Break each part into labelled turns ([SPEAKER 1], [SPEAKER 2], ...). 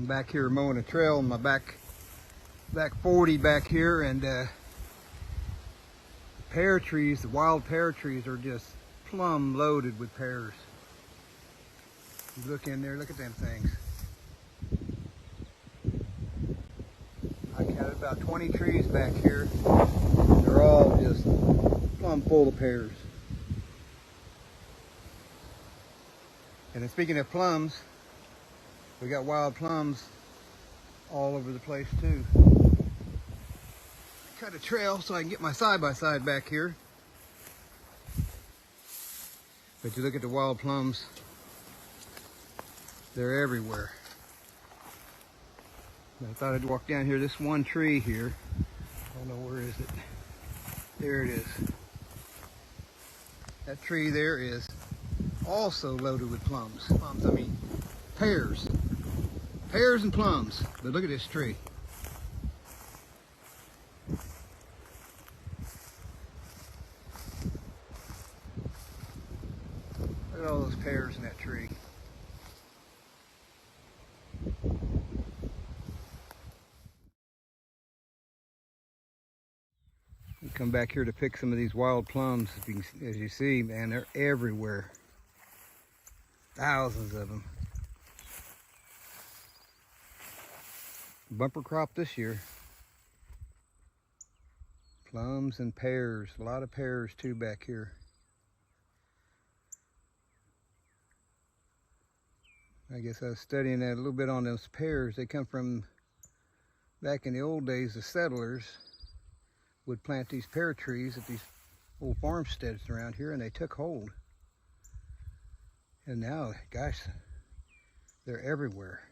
[SPEAKER 1] I'm back here mowing a trail on my back 40 back here, and pear trees, the wild pear trees, are just plumb loaded with pears. You look in there, look at them things. I counted about 20 trees back here. They're all just plumb full of pears. And then speaking of plums, we got wild plums all over the place too. Cut a trail so I can get my side-by-side back here. But you look at the wild plums, they're everywhere. I thought I'd walk down here, this one tree here. I don't know, where is it? There it is. That tree there is also loaded with plums. I mean, pears. Pears and plums. But look at this tree. Look at all those pears in that tree. We come back here to pick some of these wild plums. As you see, man, they're everywhere. Thousands of them. Bumper crop this year. Plums and pears. A lot of pears too back here. I guess I was studying that a little bit on those pears. They come from, back in the old days, the settlers would plant these pear trees at these old farmsteads around here, and they took hold. And now, gosh, they're everywhere.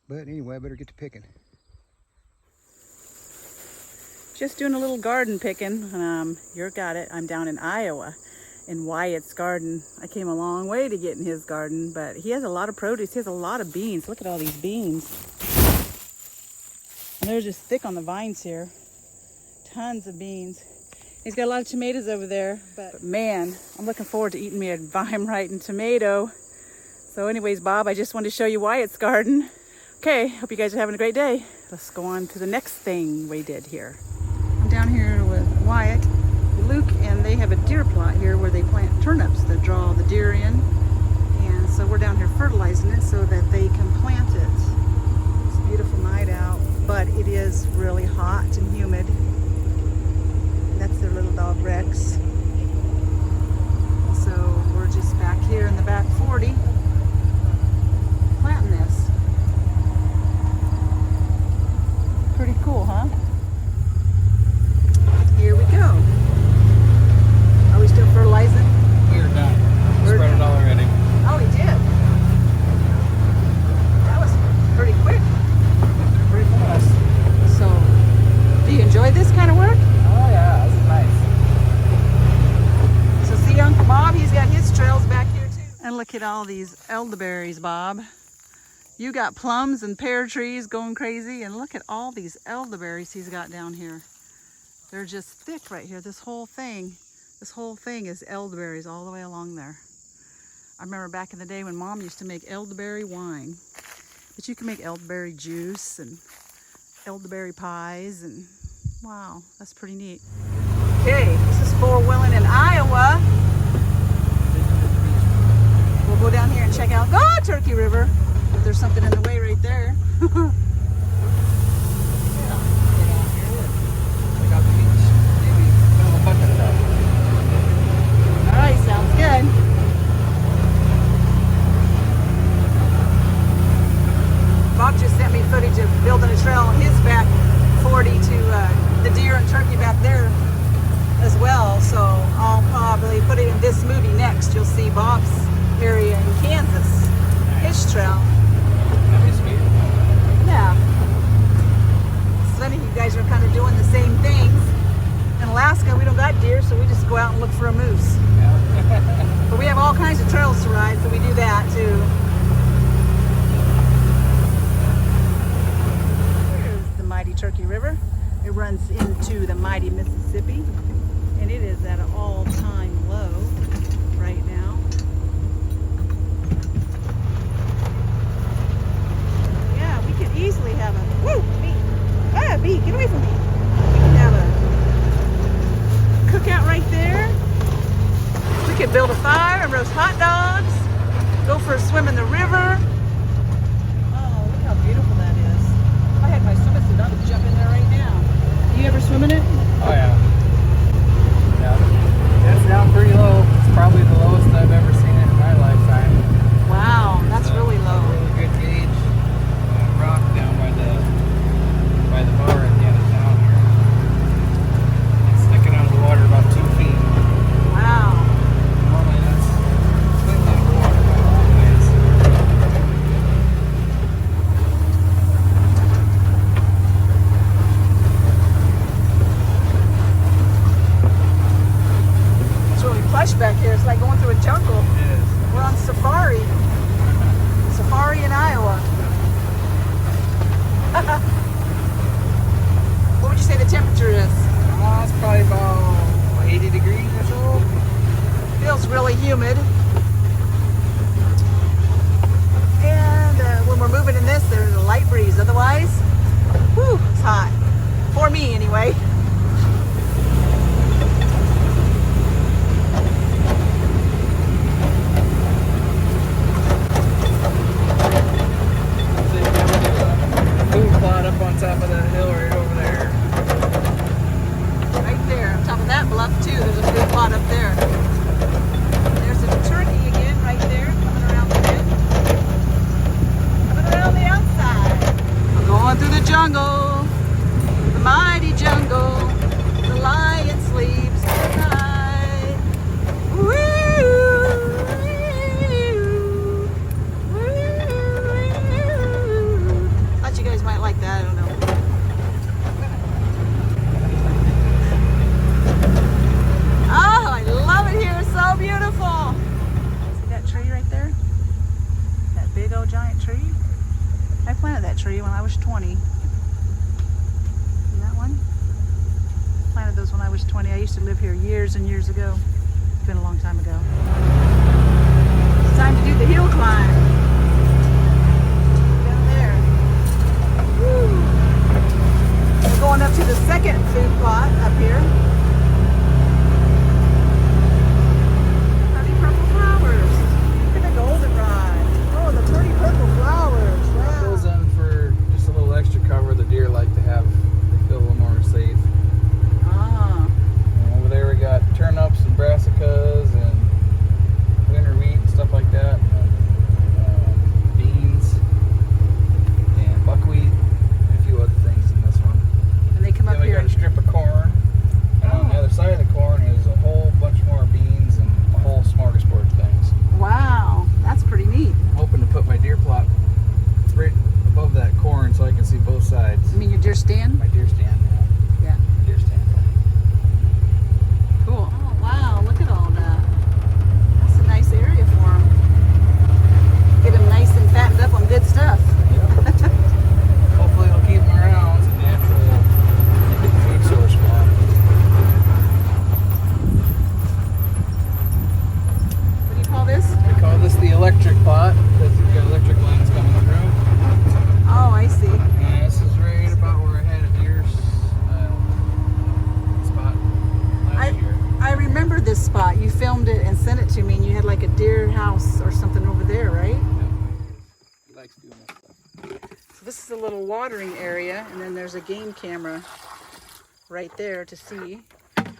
[SPEAKER 1] But anyway, I better get to picking.
[SPEAKER 2] Just doing a little garden picking. You got it. I'm down in Iowa, in Wyatt's garden. I came a long way to get in his garden, but he has a lot of produce. He has a lot of beans. Look at all these beans. And they're just thick on the vines here. Tons of beans. He's got a lot of tomatoes over there, but man, I'm looking forward to eating me a vine-ripened tomato. So anyways, Bob, I just wanted to show you Wyatt's garden. Okay, hope you guys are having a great day. Let's go on to the next thing we did here. I'm down here with Wyatt, Luke, and they have a deer plot here where they plant turnips that draw the deer in. And so we're down here fertilizing it so that they can plant it. It's a beautiful night out, but it is really hot and humid. And that's their little dog Rex. So we're just back here in the back 40 planting this. Pretty cool, huh? Here we go. Are we still fertilizing?
[SPEAKER 3] We're done. Spread it all already.
[SPEAKER 2] Oh, we did. That was pretty quick.
[SPEAKER 3] Pretty fast.
[SPEAKER 2] So, do you enjoy this kind of work?
[SPEAKER 3] Oh yeah, this is nice.
[SPEAKER 2] So see Uncle Bob, he's got his trails back here too. And look at all these elderberries, Bob. You got plums and pear trees going crazy, and look at all these elderberries he's got down here. They're just thick right here. This whole thing is elderberries all the way along there. I remember back in the day when Mom used to make elderberry wine. But you can make elderberry juice and elderberry pies, and wow, that's pretty neat. Okay, this is four-wheeling in Iowa. We'll go down here and check out Turkey River. But there's something in the way right there. Alright, sounds good. Bob just sent me footage of building a trail on his back 40 to the deer and turkey back there as well. So I'll probably put it in this movie next. You'll see Bob's area in Kansas, his trail. Yeah. It's funny, you guys are kind of doing the same things. In Alaska, we don't got deer, so we just go out and look for a moose. But we have all kinds of trails to ride, so we do that too. Here's the mighty Turkey River. It runs into the mighty Mississippi, and it is at an all-time low right now. could build a fire and roast hot dogs, go for a swim in the river. Oh, look how beautiful that is. If I had my swimming suit, I would jump in there right now. You ever swim in it?
[SPEAKER 3] Oh yeah. Yeah. It's down pretty low. It's probably the lowest I've ever seen it in my lifetime.
[SPEAKER 2] Wow, that's really low.
[SPEAKER 3] Really good gauge rock down by the bar at the end of town here. It's sticking out of the water about 2 feet.
[SPEAKER 2] Wow.
[SPEAKER 3] Normally that's completely underwater by a long ways.
[SPEAKER 2] It's really plush back here. It's like going through a jungle.
[SPEAKER 3] It is.
[SPEAKER 2] We're on safari. Safari in Iowa. What would you say the temperature is?
[SPEAKER 3] It's probably about 80 degrees or so.
[SPEAKER 2] Feels really humid. And when we're moving in this, there's a light breeze. Otherwise, whew, it's hot. For me, anyway.
[SPEAKER 3] Food plot up on top of that hill right over there.
[SPEAKER 2] Right there, on top of that bluff too, there's a food plot up there. There's a turkey again right there, coming around the bend. Coming around the outside. We're going through the jungle, the mighty jungle. The lion sleeps tonight. Woo! Thought you guys might like that, I don't know. Oh, I love it here. It's so beautiful. See that tree right there? That big old giant tree? I planted that tree when I was 20. See that one? Planted those when I was 20. I used to live here years and years ago. It's been a long time ago. It's time to do the hill climb. Down there. Woo. We're going up to the second food plot up here. Pretty purple flowers. Look at the goldenrod. Oh, the pretty purple flowers. Wow.
[SPEAKER 3] Goes in for just a little extra cover. The deer like to have. They feel a little more safe.
[SPEAKER 2] Ah.
[SPEAKER 3] And over there we got turnips and brassicas and winter wheat and stuff like that. Beans and buckwheat and a few other things in this one.
[SPEAKER 2] And they come
[SPEAKER 3] Then
[SPEAKER 2] up
[SPEAKER 3] we
[SPEAKER 2] here.
[SPEAKER 3] got a strip of corn. And on the other side of the corn is a whole bunch more beans and a whole smorgasbord of things.
[SPEAKER 2] Wow, that's pretty neat.
[SPEAKER 3] I'm hoping to put my deer plot right above that corn so I can see both sides.
[SPEAKER 2] I mean, your deer stand?
[SPEAKER 3] My deer stand,
[SPEAKER 2] Yeah.
[SPEAKER 3] deer stand.
[SPEAKER 2] Cool. Oh, wow, look at all that. That's a nice area for them. Get them nice and fattened up on good stuff.
[SPEAKER 3] Hopefully it'll keep them around. It's a natural food source for them.
[SPEAKER 2] What do you call this?
[SPEAKER 3] We call this the electric pot because you've got electric lines coming through.
[SPEAKER 2] Oh, I see.
[SPEAKER 3] And this is right about where I had a deer's spot last year.
[SPEAKER 2] I remember this spot. You filmed it and sent it to me, and you had like a deer house or something over there, right?
[SPEAKER 3] He likes doing that stuff.
[SPEAKER 2] So this is a little watering area, and then there's a game camera right there to see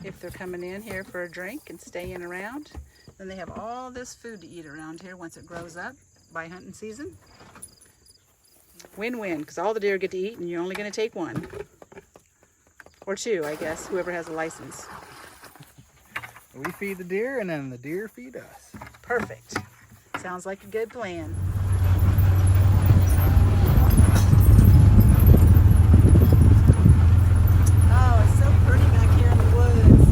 [SPEAKER 2] if they're coming in here for a drink and staying around. Then they have all this food to eat around here once it grows up by hunting season. Win-win, because all the deer get to eat and you're only going to take one. Or two, I guess, whoever has a license.
[SPEAKER 3] We feed the deer and then the deer feed us.
[SPEAKER 2] Perfect. Sounds like a good plan. Oh, it's so pretty back here in the woods.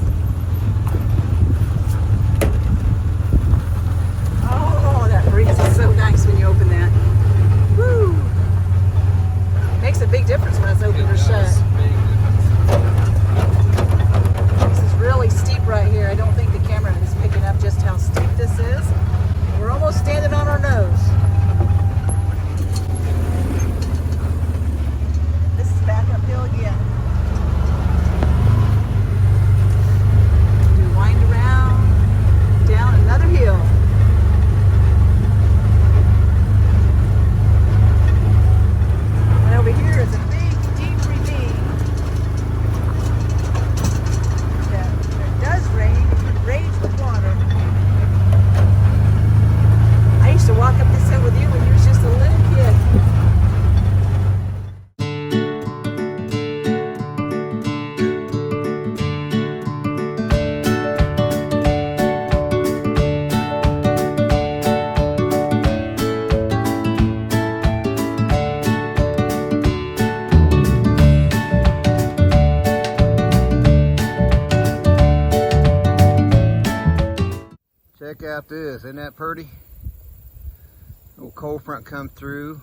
[SPEAKER 2] Oh, that breeze is so nice when you open that. Woo! Makes a big difference when it's open or shut. This is really steep right here. I don't think the camera is picking up just how steep this is. We're almost standing on our nose.
[SPEAKER 1] Check out this, isn't that pretty? Little cold front come through.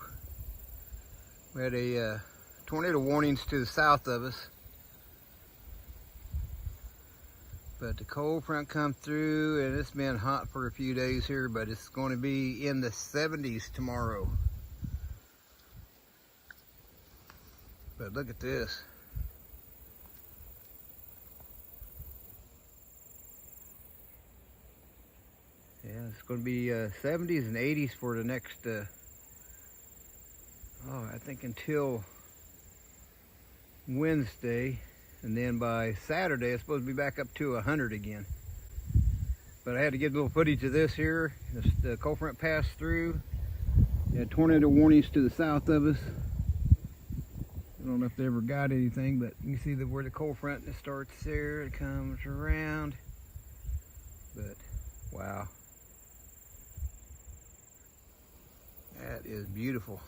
[SPEAKER 1] We had a tornado warnings to the south of us. But the cold front come through and it's been hot for a few days here, but it's going to be in the 70s tomorrow. But look at this. Yeah, it's going to be 70s and 80s for the next, I think until Wednesday. And then by Saturday, it's supposed to be back up to 100 again. But I had to get a little footage of this here. The cold front passed through. We had tornado warnings to the south of us. I don't know if they ever got anything, but you see where the cold front starts there. It comes around. But wow. That is beautiful.